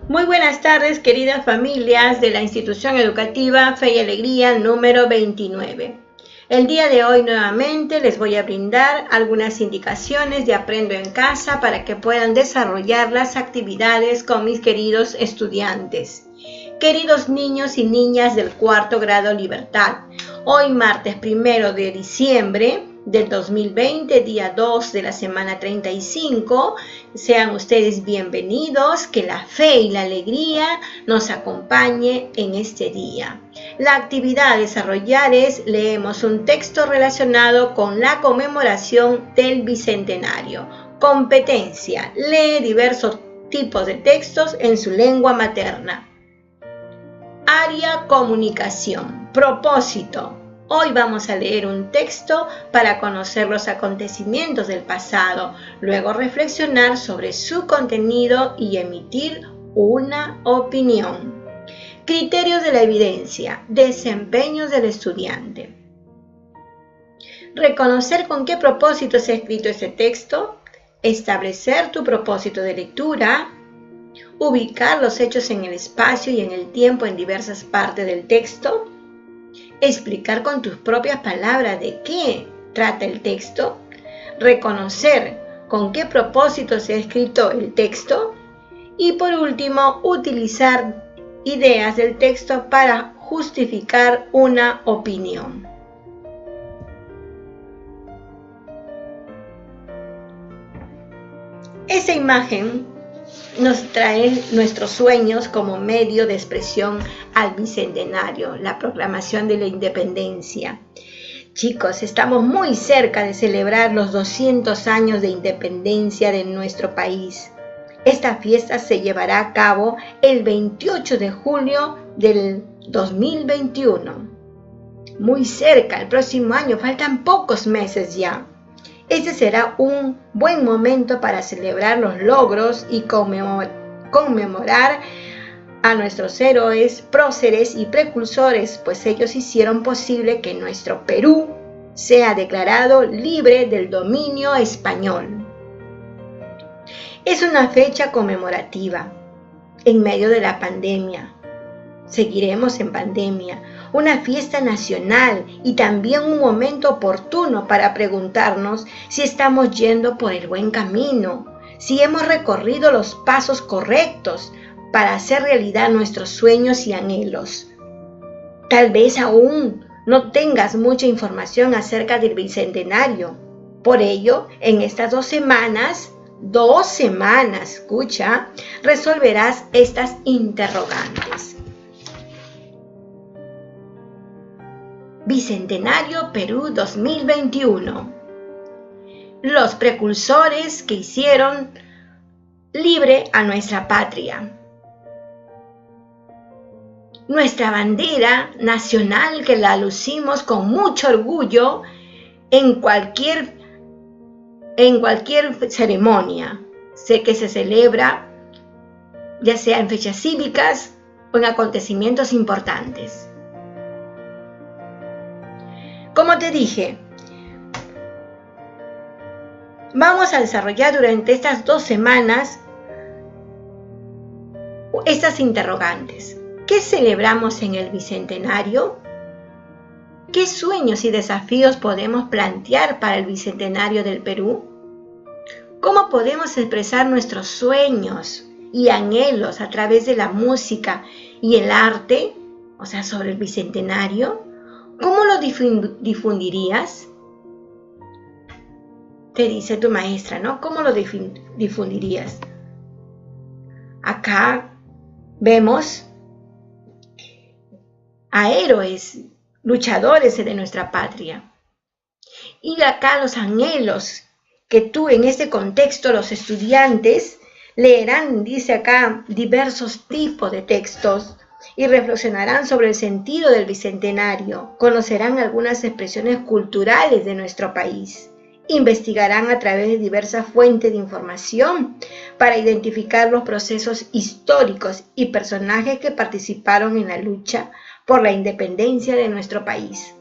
Muy buenas tardes, queridas familias de la institución educativa Fe y Alegría número 29. El día de hoy nuevamente les voy a brindar algunas indicaciones de Aprendo en Casa para que puedan desarrollar las actividades con mis queridos estudiantes. Queridos niños y niñas del cuarto grado Libertad, hoy martes 1 de diciembre del 2020, día 2 de la semana 35, sean ustedes bienvenidos, que la fe y la alegría nos acompañe en este día. La actividad a desarrollar es: leemos un texto relacionado con la conmemoración del Bicentenario. Competencia: lee diversos tipos de textos en su lengua materna. Área comunicación. Propósito: hoy vamos a leer un texto para conocer los acontecimientos del pasado, luego reflexionar sobre su contenido y emitir una opinión. Criterios de la evidencia. Desempeños del estudiante. Reconocer con qué propósito se ha escrito ese texto. Establecer tu propósito de lectura. Ubicar los hechos en el espacio y en el tiempo en diversas partes del texto. Explicar con tus propias palabras de qué trata el texto. Reconocer con qué propósito se ha escrito el texto. Y por último, utilizar ideas del texto para justificar una opinión. Esa imagen nos trae nuestros sueños como medio de expresión al Bicentenario, la proclamación de la independencia. Chicos, estamos muy cerca de celebrar los 200 años de independencia de nuestro país. Esta fiesta se llevará a cabo el 28 de julio del 2021. Muy cerca, el próximo año, faltan pocos meses ya. Este será un buen momento para celebrar los logros y conmemorar a nuestros héroes, próceres y precursores, pues ellos hicieron posible que nuestro Perú sea declarado libre del dominio español. Es una fecha conmemorativa en medio de la pandemia. Seguiremos en pandemia, una fiesta nacional y también un momento oportuno para preguntarnos si estamos yendo por el buen camino, si hemos recorrido los pasos correctos para hacer realidad nuestros sueños y anhelos. Tal vez aún no tengas mucha información acerca del Bicentenario. Por ello, en estas 2 semanas, escucha, resolverás estas interrogantes. Bicentenario Perú 2021. Los precursores que hicieron libre a nuestra patria. Nuestra bandera nacional que la lucimos con mucho orgullo en cualquier ceremonia. Sé que se celebra ya sea en fechas cívicas o en acontecimientos importantes. Como te dije, vamos a desarrollar durante estas 2 semanas estas interrogantes. ¿Qué celebramos en el Bicentenario? ¿Qué sueños y desafíos podemos plantear para el Bicentenario del Perú? ¿Cómo podemos expresar nuestros sueños y anhelos a través de la música y el arte, sobre el Bicentenario? ¿Cómo lo difundirías? Te dice tu maestra, ¿no? ¿Cómo lo difundirías? Acá vemos a héroes, luchadores de nuestra patria. Y acá los anhelos que tú en este contexto, los estudiantes leerán, dice acá, diversos tipos de textos y reflexionarán sobre el sentido del Bicentenario, conocerán algunas expresiones culturales de nuestro país, investigarán a través de diversas fuentes de información para identificar los procesos históricos y personajes que participaron en la lucha por la independencia de nuestro país.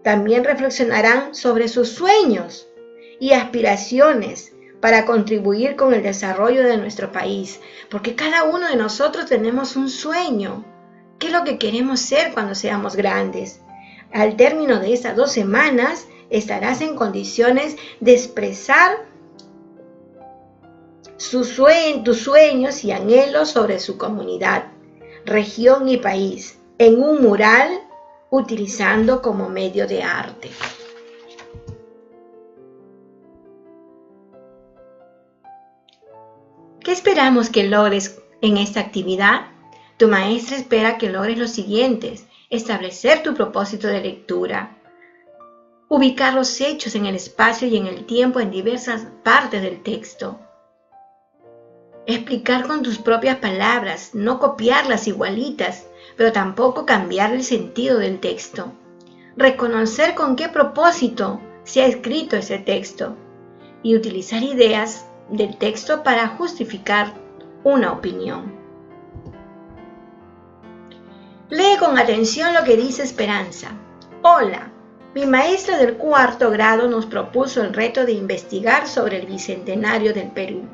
También reflexionarán sobre sus sueños y aspiraciones para contribuir con el desarrollo de nuestro país, porque cada uno de nosotros tenemos un sueño. ¿Qué es lo que queremos ser cuando seamos grandes? Al término de estas 2 semanas, estarás en condiciones de expresar tus sueños y anhelos sobre su comunidad, región y país, en un mural utilizando como medio de arte. ¿Qué esperamos que logres en esta actividad? Tu maestra espera que logres los siguientes: establecer tu propósito de lectura, ubicar los hechos en el espacio y en el tiempo en diversas partes del texto, explicar con tus propias palabras, no copiarlas igualitas, pero tampoco cambiar el sentido del texto, reconocer con qué propósito se ha escrito ese texto y utilizar ideas del texto para justificar una opinión. Lee con atención lo que dice Esperanza. Hola, mi maestra del 4º grado nos propuso el reto de investigar sobre el bicentenario del Perú.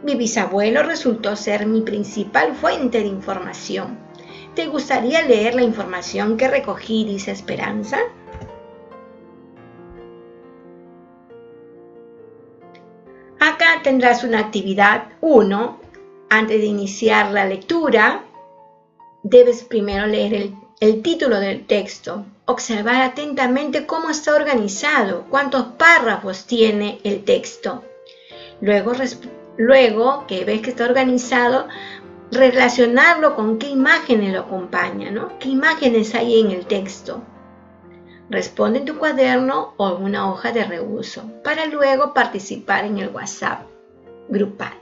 Mi bisabuelo resultó ser mi principal fuente de información. ¿Te gustaría leer la información que recogí?, dice Esperanza. Acá tendrás una actividad 1. Antes de iniciar la lectura, debes primero leer el título del texto, observar atentamente cómo está organizado, cuántos párrafos tiene el texto. Luego que ves que está organizado, relacionarlo con qué imágenes lo acompañan, ¿no? ¿Qué imágenes hay en el texto? Responde en tu cuaderno o en una hoja de reuso para luego participar en el WhatsApp grupal.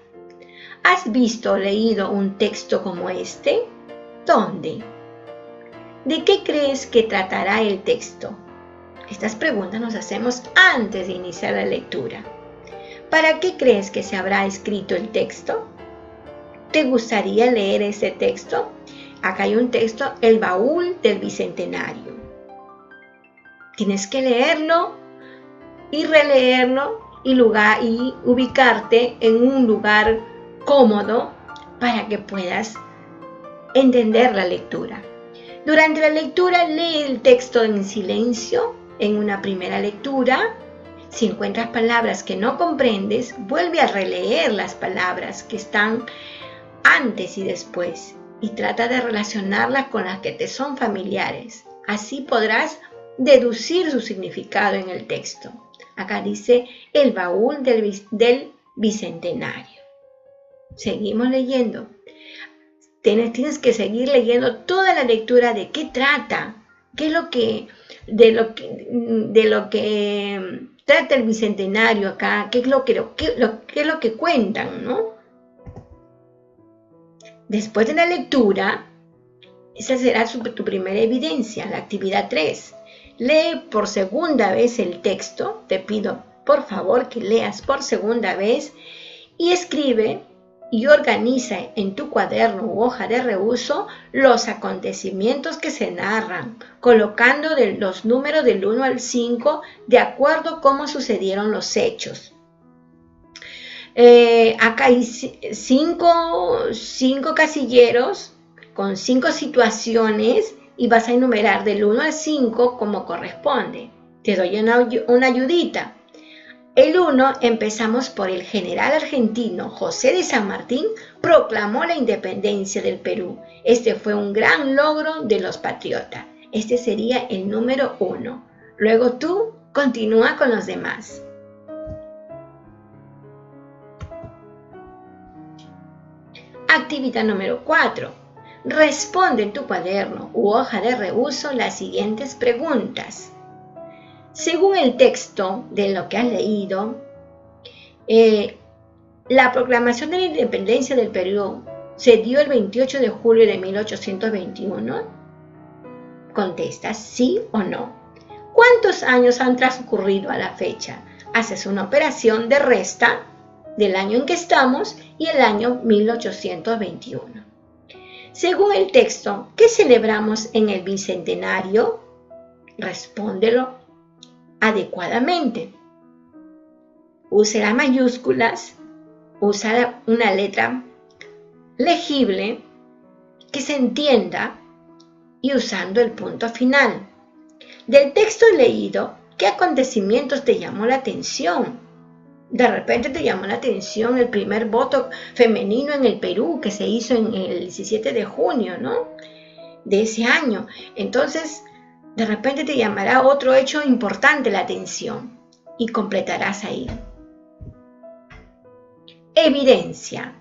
¿Has visto o leído un texto como este? ¿Dónde? ¿De qué crees que tratará el texto? Estas preguntas nos hacemos antes de iniciar la lectura. ¿Para qué crees que se habrá escrito el texto? ¿Te gustaría leer ese texto? Acá hay un texto, El baúl del Bicentenario. Tienes que leerlo y releerlo y ubicarte en un lugar cómodo para que puedas entender la lectura. Durante la lectura, lee el texto en silencio en una primera lectura. Si encuentras palabras que no comprendes, vuelve a releer las palabras que están antes y después y trata de relacionarlas con las que te son familiares. Así podrás deducir su significado en el texto. Acá dice el baúl del Bicentenario. Seguimos leyendo. Tienes que seguir leyendo toda la lectura de qué trata, de lo que trata el Bicentenario acá, qué es lo que cuentan, ¿no? Después de la lectura, esa será tu primera evidencia, la actividad 3. Lee por segunda vez el texto. Te pido, por favor, que leas por segunda vez y escribe y organiza en tu cuaderno u hoja de reuso los acontecimientos que se narran, colocando los números del 1 al 5 de acuerdo a cómo sucedieron los hechos. Acá hay 5 casilleros con 5 situaciones y vas a enumerar del 1 al 5 como corresponde. Te doy una ayudita. El 1, empezamos por el general argentino José de San Martín, proclamó la independencia del Perú. Este fue un gran logro de los patriotas. Este sería el número 1. Luego tú continúa con los demás. Actividad número 4. Responde en tu cuaderno u hoja de reuso las siguientes preguntas. Según el texto de lo que has leído, la proclamación de la independencia del Perú se dio el 28 de julio de 1821. Contestas sí o no. ¿Cuántos años han transcurrido a la fecha? Haces una operación de resta del año en que estamos y el año 1821. Según el texto, ¿qué celebramos en el Bicentenario? Respóndelo adecuadamente. Use las mayúsculas, usa una letra legible que se entienda y usando el punto final. Del texto leído, ¿qué acontecimientos te llamó la atención? De repente te llamó la atención el primer voto femenino en el Perú que se hizo en el 17 de junio, ¿no? De ese año. Entonces, de repente te llamará otro hecho importante la atención y completarás ahí. Evidencia.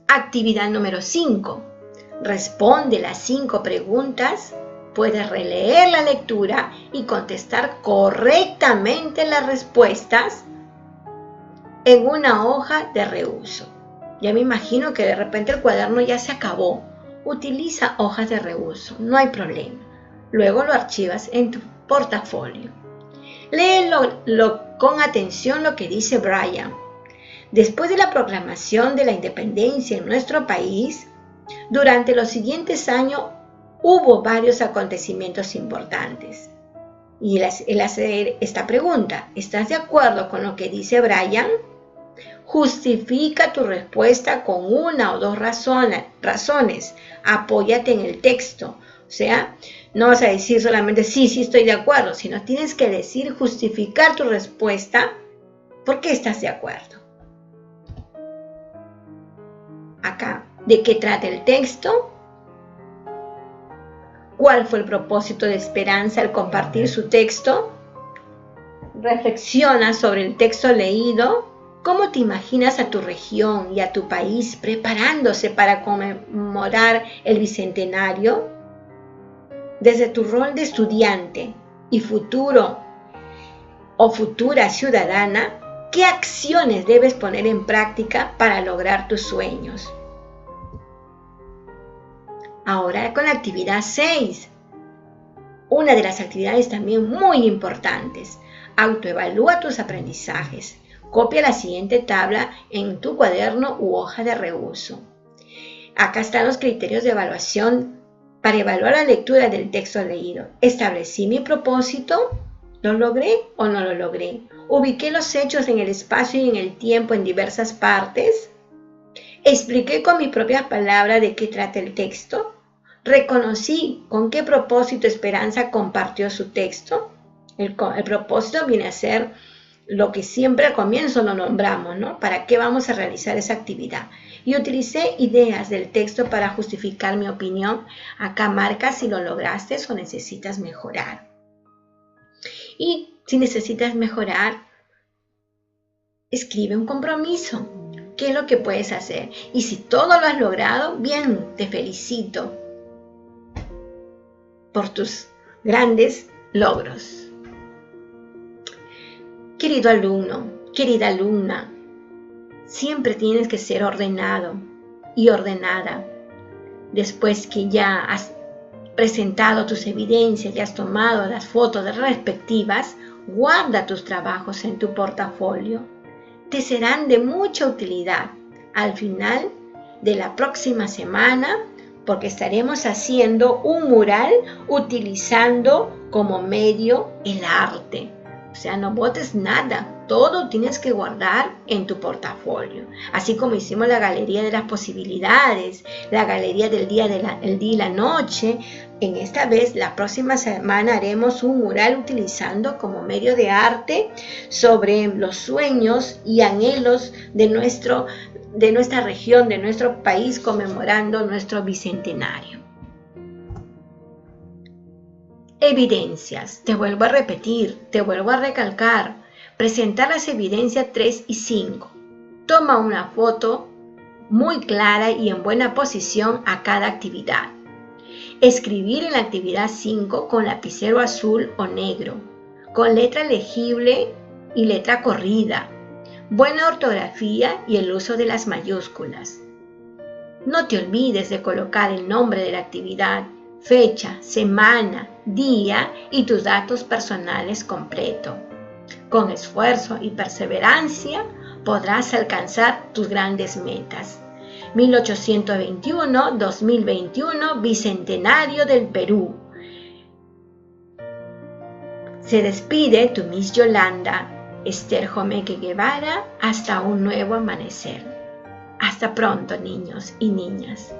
Actividad número 5. Responde las 5 preguntas. Puedes releer la lectura y contestar correctamente las respuestas en una hoja de reuso. Ya me imagino que de repente el cuaderno ya se acabó. Utiliza hojas de reuso, no hay problema. Luego lo archivas en tu portafolio. Léelo con atención lo que dice Brian. Después de la proclamación de la independencia en nuestro país, durante los siguientes años hubo varios acontecimientos importantes. Y él hace esta pregunta: ¿estás de acuerdo con lo que dice Brian? Justifica tu respuesta con una o dos razones. Apóyate en el texto. O sea, no vas a decir solamente sí estoy de acuerdo, sino tienes que decir, justificar tu respuesta. ¿Por qué estás de acuerdo? Acá, ¿de qué trata el texto? ¿Cuál fue el propósito de Esperanza al compartir su texto? Reflexiona sobre el texto leído. ¿Cómo te imaginas a tu región y a tu país preparándose para conmemorar el Bicentenario? Desde tu rol de estudiante y futuro o futura ciudadana, ¿qué acciones debes poner en práctica para lograr tus sueños? Ahora con la actividad 6. Una de las actividades también muy importantes. Autoevalúa tus aprendizajes. Copia la siguiente tabla en tu cuaderno u hoja de reuso. Acá están los criterios de evaluación para evaluar la lectura del texto leído. Establecí mi propósito. ¿Lo logré o no lo logré? Ubiqué los hechos en el espacio y en el tiempo en diversas partes. Expliqué con mis propias palabras de qué trata el texto. Reconocí con qué propósito Esperanza compartió su texto. El propósito viene a ser lo que siempre al comienzo lo nombramos, ¿no? ¿Para qué vamos a realizar esa actividad? Y utilicé ideas del texto para justificar mi opinión. Acá marca si lo lograste o necesitas mejorar. Y si necesitas mejorar, escribe un compromiso. ¿Qué es lo que puedes hacer? Y si todo lo has logrado, bien, te felicito por tus grandes logros. Querido alumno, querida alumna, siempre tienes que ser ordenado y ordenada. Después que ya has presentado tus evidencias y has tomado las fotos respectivas, guarda tus trabajos en tu portafolio. Te serán de mucha utilidad al final de la próxima semana, porque estaremos haciendo un mural utilizando como medio el arte. O sea, no botes nada, todo tienes que guardar en tu portafolio. Así como hicimos la galería de las posibilidades, la galería del día y la noche. En esta vez, la próxima semana haremos un mural utilizando como medio de arte sobre los sueños y anhelos de nuestra región, de nuestro país, conmemorando nuestro bicentenario. Evidencias. Te vuelvo a repetir, te vuelvo a recalcar. Presentar las evidencias 3 y 5. Toma una foto muy clara y en buena posición a cada actividad. Escribir en la actividad 5 con lapicero azul o negro, con letra legible y letra corrida, buena ortografía y el uso de las mayúsculas. No te olvides de colocar el nombre de la actividad, fecha, semana, día y tus datos personales completos. Con esfuerzo y perseverancia podrás alcanzar tus grandes metas. 1821-2021, Bicentenario del Perú. Se despide tu Miss Yolanda Esther Jomeque Guevara, hasta un nuevo amanecer. Hasta pronto, niños y niñas.